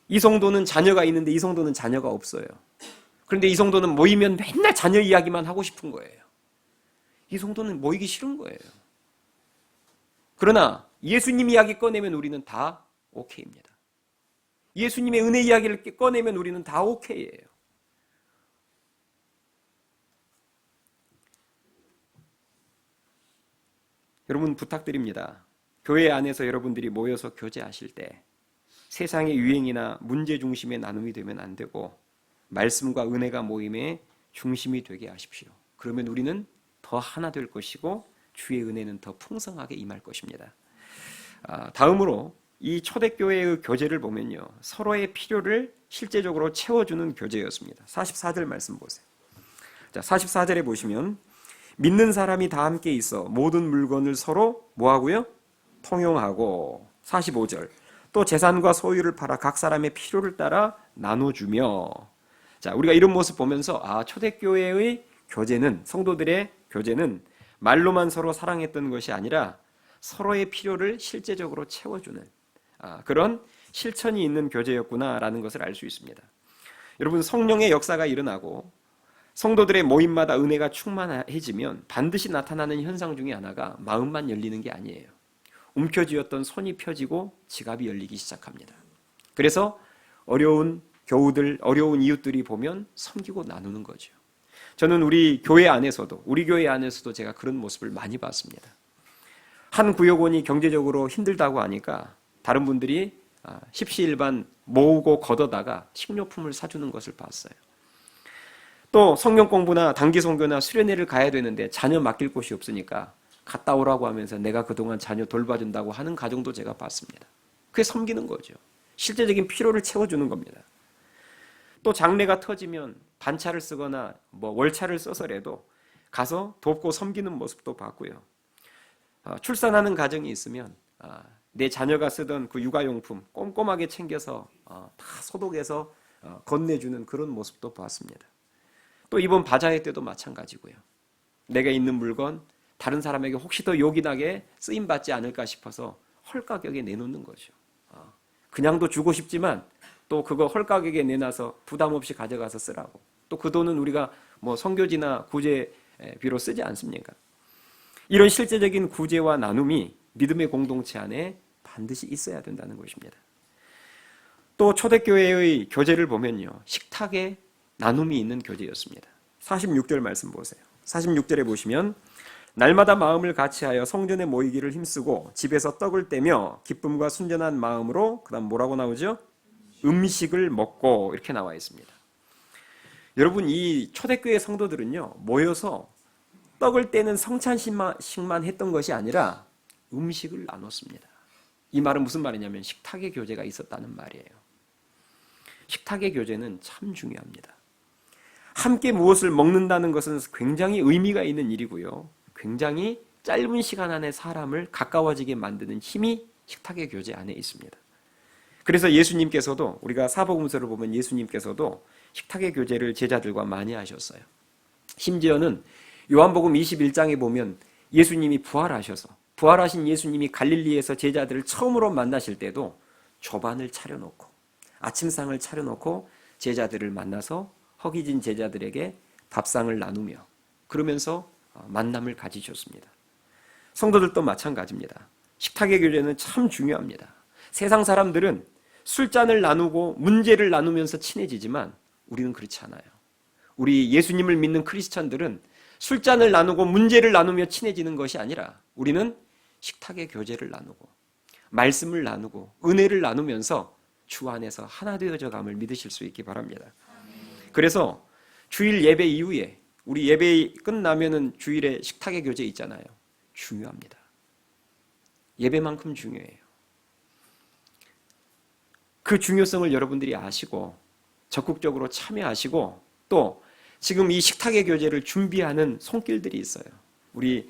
이 성도는 자녀가 있는데 이 성도는 자녀가 없어요. 그런데 이 성도는 모이면 맨날 자녀 이야기만 하고 싶은 거예요. 이 성도는 모이기 싫은 거예요. 그러나 예수님 이야기 꺼내면 우리는 다 오케이입니다. 예수님의 은혜 이야기를 꺼내면 우리는 다 오케이예요. 여러분 부탁드립니다. 교회 안에서 여러분들이 모여서 교제하실 때 세상의 유행이나 문제 중심의 나눔이 되면 안 되고 말씀과 은혜가 모임의 중심이 되게 하십시오. 그러면 우리는 더 하나 될 것이고 주의 은혜는 더 풍성하게 임할 것입니다. 다음으로 이 초대교회의 교제를 보면요, 서로의 필요를 실제적으로 채워주는 교제였습니다. 44절 말씀 보세요. 자, 44절에 보시면 믿는 사람이 다 함께 있어 모든 물건을 서로 뭐하고요? 통용하고. 45절 또 재산과 소유를 팔아 각 사람의 필요를 따라 나눠주며. 자, 우리가 이런 모습 보면서 초대교회의 교제는, 성도들의 교제는 말로만 서로 사랑했던 것이 아니라 서로의 필요를 실제적으로 채워주는 그런 실천이 있는 교제였구나라는 것을 알 수 있습니다. 여러분, 성령의 역사가 일어나고 성도들의 모임마다 은혜가 충만해지면 반드시 나타나는 현상 중에 하나가 마음만 열리는 게 아니에요. 움켜쥐었던 손이 펴지고 지갑이 열리기 시작합니다. 그래서 어려운 교우들, 어려운 이웃들이 보면 섬기고 나누는 거죠. 저는 우리 교회 안에서도 제가 그런 모습을 많이 봤습니다. 한 구역원이 경제적으로 힘들다고 하니까 다른 분들이 십시일반 모으고 걷어다가 식료품을 사주는 것을 봤어요. 또 성경 공부나 단기 선교나 수련회를 가야 되는데 자녀 맡길 곳이 없으니까 갔다 오라고 하면서 내가 그동안 자녀 돌봐준다고 하는 가정도 제가 봤습니다. 그게 섬기는 거죠. 실제적인 필요를 채워주는 겁니다. 또 장례가 터지면 반차를 쓰거나 월차를 써서라도 가서 돕고 섬기는 모습도 봤고요. 출산하는 가정이 있으면 내 자녀가 쓰던 그 육아용품 꼼꼼하게 챙겨서 다 소독해서 건네주는 그런 모습도 봤습니다. 또 이번 바자회 때도 마찬가지고요. 내가 있는 물건 다른 사람에게 혹시 더 요긴하게 쓰임받지 않을까 싶어서 헐가격에 내놓는 거죠. 그냥도 주고 싶지만 또 그거 헐가격에 내놔서 부담 없이 가져가서 쓰라고. 또 그 돈은 우리가 선교지나 구제비로 쓰지 않습니까? 이런 실제적인 구제와 나눔이 믿음의 공동체 안에 반드시 있어야 된다는 것입니다. 또 초대교회의 교제를 보면요, 식탁에 나눔이 있는 교제였습니다. 46절 말씀 보세요. 46절에 보시면 날마다 마음을 같이하여 성전에 모이기를 힘쓰고 집에서 떡을 떼며 기쁨과 순전한 마음으로, 그다음 뭐라고 나오죠? 음식을 먹고, 이렇게 나와 있습니다. 여러분, 이 초대교회 성도들은요, 모여서 떡을 떼는 성찬식만 했던 것이 아니라 음식을 나눴습니다. 이 말은 무슨 말이냐면 식탁의 교제가 있었다는 말이에요. 식탁의 교제는 참 중요합니다. 함께 무엇을 먹는다는 것은 굉장히 의미가 있는 일이고요, 굉장히 짧은 시간 안에 사람을 가까워지게 만드는 힘이 식탁의 교제 안에 있습니다. 그래서 예수님께서도, 우리가 사복음서를 보면 예수님께서도 식탁의 교제를 제자들과 많이 하셨어요. 심지어는 요한복음 21장에 보면 예수님이 부활하신 예수님이 갈릴리에서 제자들을 처음으로 만나실 때도 조반을 차려놓고 아침상을 차려놓고 제자들을 만나서 허기진 제자들에게 밥상을 나누며 그러면서 만남을 가지셨습니다. 성도들도 마찬가지입니다. 식탁의 교제는 참 중요합니다. 세상 사람들은 술잔을 나누고 문제를 나누면서 친해지지만 우리는 그렇지 않아요. 우리 예수님을 믿는 크리스찬들은 술잔을 나누고 문제를 나누며 친해지는 것이 아니라 우리는 식탁의 교제를 나누고 말씀을 나누고 은혜를 나누면서 주 안에서 하나 되어져 감을 믿으실 수 있기 바랍니다. 그래서 주일 예배 이후에 우리 예배 끝나면은 주일에 식탁의 교제 있잖아요. 중요합니다. 예배만큼 중요해요. 그 중요성을 여러분들이 아시고 적극적으로 참여하시고 또 지금 이 식탁의 교제를 준비하는 손길들이 있어요. 우리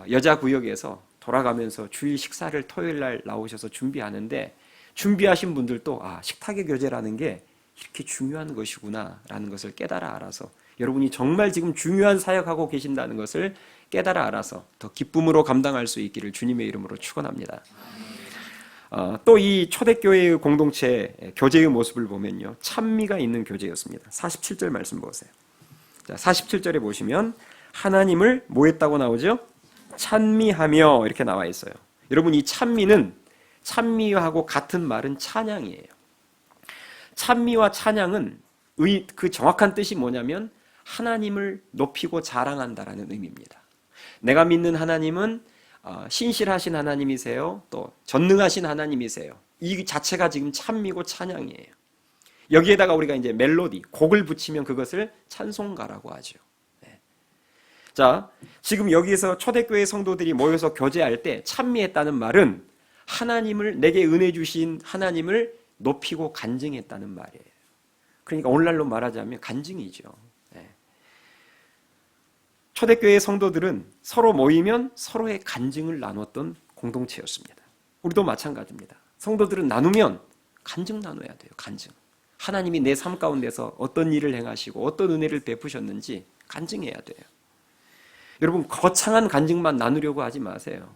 여자 구역에서 돌아가면서 주일 식사를 토요일 날 나오셔서 준비하는데 준비하신 분들도 식탁의 교제라는 게 이렇게 중요한 것이구나 라는 것을 깨달아 알아서 여러분이 정말 지금 중요한 사역하고 계신다는 것을 깨달아 알아서 더 기쁨으로 감당할 수 있기를 주님의 이름으로 축원합니다. 또 이 초대교회의 공동체 교제의 모습을 보면요, 찬미가 있는 교제였습니다. 47절 말씀 보세요. 자, 47절에 보시면 하나님을 뭐 했다고 나오죠? 찬미하며 이렇게 나와 있어요. 여러분, 이 찬미는 찬미하고 같은 말은 찬양이에요. 찬미와 찬양은 그 정확한 뜻이 뭐냐면 하나님을 높이고 자랑한다라는 의미입니다. 내가 믿는 하나님은 신실하신 하나님이세요. 또 전능하신 하나님이세요. 이 자체가 지금 찬미고 찬양이에요. 여기에다가 우리가 이제 멜로디, 곡을 붙이면 그것을 찬송가라고 하죠. 네. 자, 지금 여기에서 초대교회 성도들이 모여서 교제할 때 찬미했다는 말은 하나님을, 내게 은혜 주신 하나님을 높이고 간증했다는 말이에요. 그러니까 오늘날로 말하자면 간증이죠. 네. 초대교회 성도들은 서로 모이면 서로의 간증을 나눴던 공동체였습니다. 우리도 마찬가지입니다. 성도들은 나누면 간증 나눠야 돼요. 간증. 하나님이 내 삶 가운데서 어떤 일을 행하시고 어떤 은혜를 베푸셨는지 간증해야 돼요. 여러분, 거창한 간증만 나누려고 하지 마세요.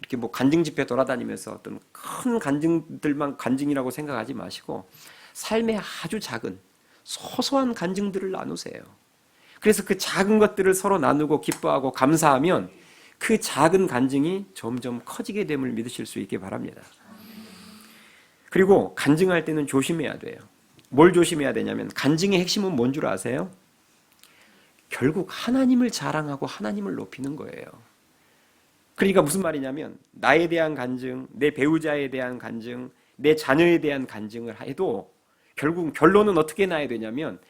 이렇게 뭐 간증 집회 돌아다니면서 어떤 큰 간증들만 간증이라고 생각하지 마시고 삶의 아주 작은 소소한 간증들을 나누세요. 그래서 그 작은 것들을 서로 나누고 기뻐하고 감사하면 그 작은 간증이 점점 커지게 됨을 믿으실 수 있기 바랍니다. 그리고 간증할 때는 조심해야 돼요. 뭘 조심해야 되냐면 간증의 핵심은 뭔 줄 아세요? 결국 하나님을 자랑하고 하나님을 높이는 거예요. 그러니까 무슨 말이냐면 나에 대한 간증, 내 배우자에 대한 간증, 내 자녀에 대한 간증을 해도 결국 결론은 어떻게 나야 되냐면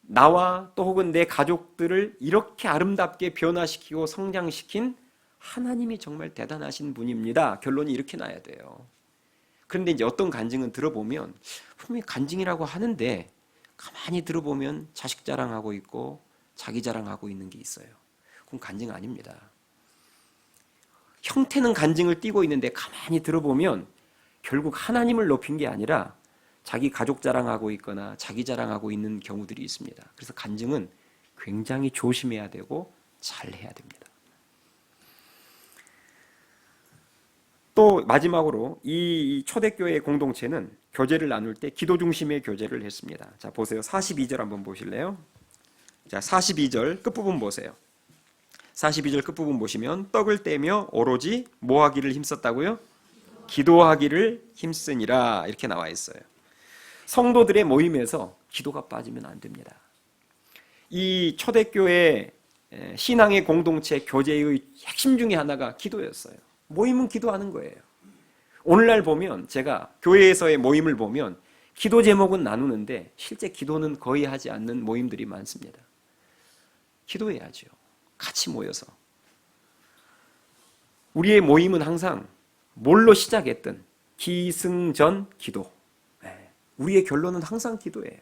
나와 또 혹은 내 가족들을 이렇게 아름답게 변화시키고 성장시킨 하나님이 정말 대단하신 분입니다. 결론이 이렇게 나야 돼요. 그런데 이제 어떤 간증은 들어보면 분명히 간증이라고 하는데 가만히 들어보면 자식 자랑하고 있고 자기 자랑하고 있는 게 있어요. 그건 간증 아닙니다. 형태는 간증을 띠고 있는데 가만히 들어보면 결국 하나님을 높인 게 아니라 자기 가족 자랑하고 있거나 자기 자랑하고 있는 경우들이 있습니다. 그래서 간증은 굉장히 조심해야 되고 잘해야 됩니다. 또 마지막으로 이 초대교회 공동체는 교제를 나눌 때 기도 중심의 교제를 했습니다. 자, 보세요. 42절 한번 보실래요? 자, 42절 끝부분 보세요. 42절 끝부분 보시면 떡을 떼며 오로지 뭐 하기를 힘썼다고요? 기도하기를 힘쓰니라 이렇게 나와 있어요. 성도들의 모임에서 기도가 빠지면 안 됩니다. 이 초대교회 신앙의 공동체 교제의 핵심 중에 하나가 기도였어요. 모임은 기도하는 거예요. 오늘날 보면 제가 교회에서의 모임을 보면 기도 제목은 나누는데 실제 기도는 거의 하지 않는 모임들이 많습니다. 기도해야죠. 같이 모여서. 우리의 모임은 항상 뭘로 시작했든 기승전 기도. 우리의 결론은 항상 기도예요.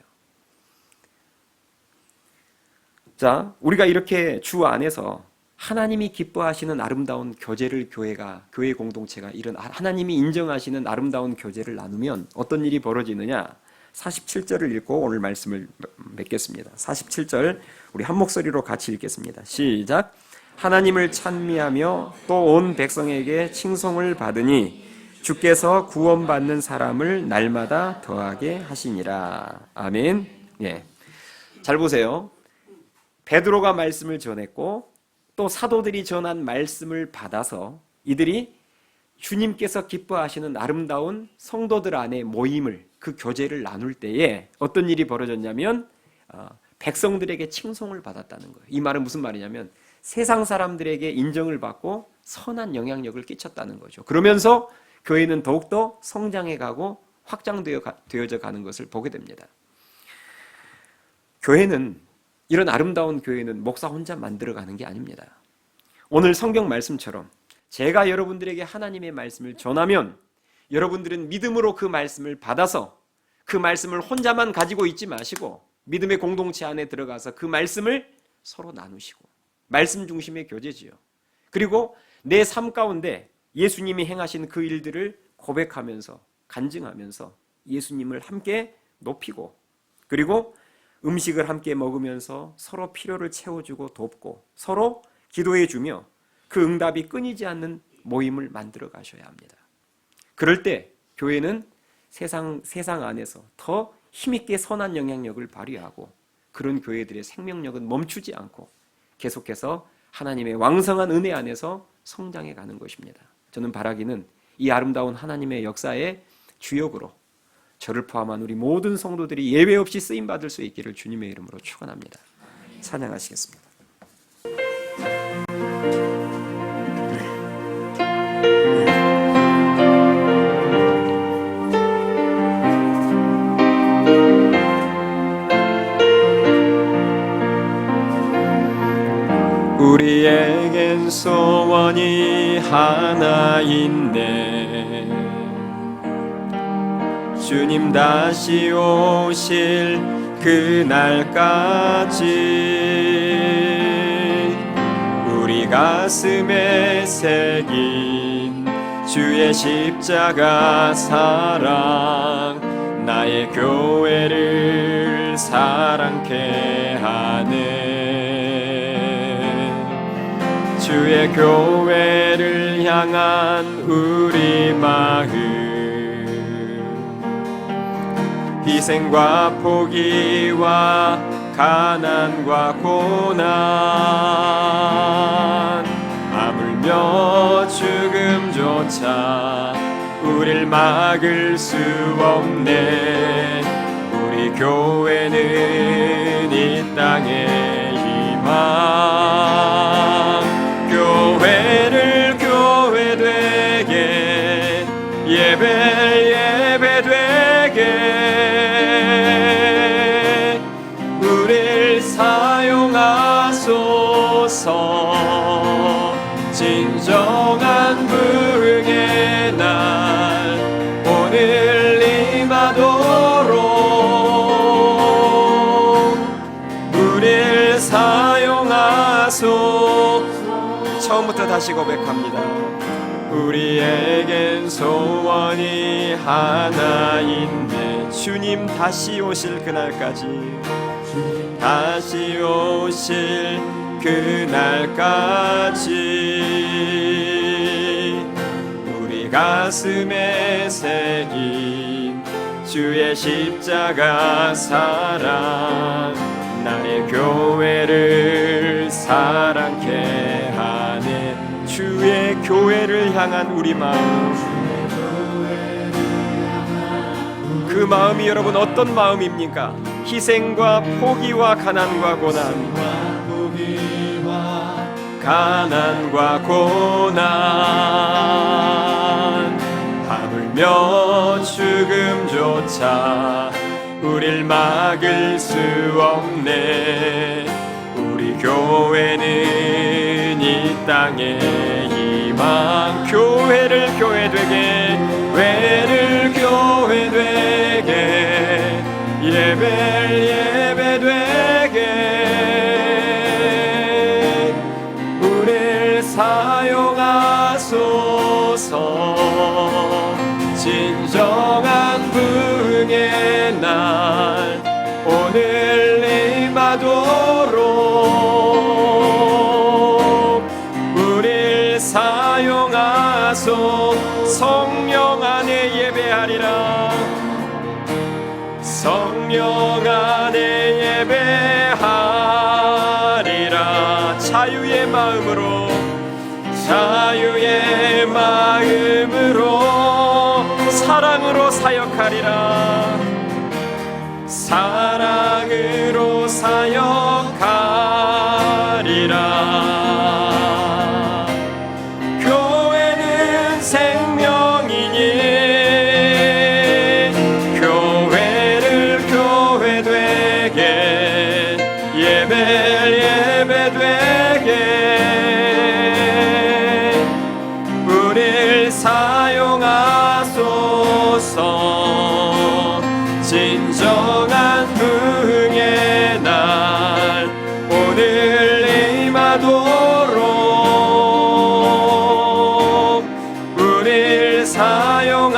자, 우리가 이렇게 주 안에서 하나님이 기뻐하시는 아름다운 교제를 교회 공동체가 이런 하나님이 인정하시는 아름다운 교제를 나누면 어떤 일이 벌어지느냐? 47절을 읽고 오늘 말씀을 맺겠습니다. 47절 우리 한 목소리로 같이 읽겠습니다. 시작. 하나님을 찬미하며 또 온 백성에게 칭송을 받으니 주께서 구원받는 사람을 날마다 더하게 하시니라. 아멘. 예. 잘 보세요. 베드로가 말씀을 전했고 또 사도들이 전한 말씀을 받아서 이들이 주님께서 기뻐하시는 아름다운 성도들 안에 모임을, 그 교제를 나눌 때에 어떤 일이 벌어졌냐면 백성들에게 칭송을 받았다는 거예요. 이 말은 무슨 말이냐면 세상 사람들에게 인정을 받고 선한 영향력을 끼쳤다는 거죠. 그러면서 교회는 더욱더 성장해 가고 확장되어져 가는 것을 보게 됩니다. 교회는, 이런 아름다운 교회는 목사 혼자 만들어가는 게 아닙니다. 오늘 성경 말씀처럼 제가 여러분들에게 하나님의 말씀을 전하면 여러분들은 믿음으로 그 말씀을 받아서 그 말씀을 혼자만 가지고 있지 마시고 믿음의 공동체 안에 들어가서 그 말씀을 서로 나누시고, 말씀 중심의 교제지요. 그리고 내 삶 가운데 예수님이 행하신 그 일들을 고백하면서 간증하면서 예수님을 함께 높이고, 그리고 음식을 함께 먹으면서 서로 필요를 채워주고 돕고 서로 기도해주며 그 응답이 끊이지 않는 모임을 만들어 가셔야 합니다. 그럴 때 교회는 세상 안에서 더 힘있게 선한 영향력을 발휘하고 그런 교회들의 생명력은 멈추지 않고 계속해서 하나님의 왕성한 은혜 안에서 성장해 가는 것입니다. 저는 바라기는 이 아름다운 하나님의 역사의 주역으로 저를 포함한 우리 모든 성도들이 예외 없이 쓰임 받을 수 있기를 주님의 이름으로 축원합니다. 찬양하시겠습니다. 우리에겐 소원이 하나 있네. 주님 다시 오실 그날까지 우리 가슴에 새긴 주의 십자가 사랑, 나의 교회를 사랑케 하네. 주의 교회를 향한 우리 마음, 희생과 포기와 가난과 고난, 하물며 죽음조차 우릴 막을 수 없네. 우리 교회는 이 땅의 희망, 교회를 교회 되게, 예배 되게 우릴 사용하소서. 진정한 부흥의 날 오늘 임하도록 우릴 사용하소서. 처음부터 다시 고백합니다. 우리에겐 소원이 하나 있네. 주님 다시 오실 그날까지, 다시 오실 그날까지 우리 가슴에 새긴 주의 십자가 사랑, 나의 교회를 사랑케 하네. 주의 교회를 향한 우리 마음, 그 마음이 여러분 어떤 마음입니까? 희생과 포기와 가난과 고난, 가난과 고난, 하물며 죽음조차 우릴 막을 수 없네. 우리 교회는 이 땅의 희망, 교회를 교회 되게, 교회를 교회 되게, 예배 되게 우리 날 오늘 임하도록 우릴 사용하소. 성령 안에 예배하리라. 성령 안에 예배하리라. 자유의 마음으로 자유의 마음으로 사랑으로 사역하리라. 사랑으로 사역하리라. 교회는 생명이니 교회를 교회되게 예배를 예배되게 우릴 사용하소서. 진정한 부흥의 날 오늘 임하도록 우릴 사용하소서.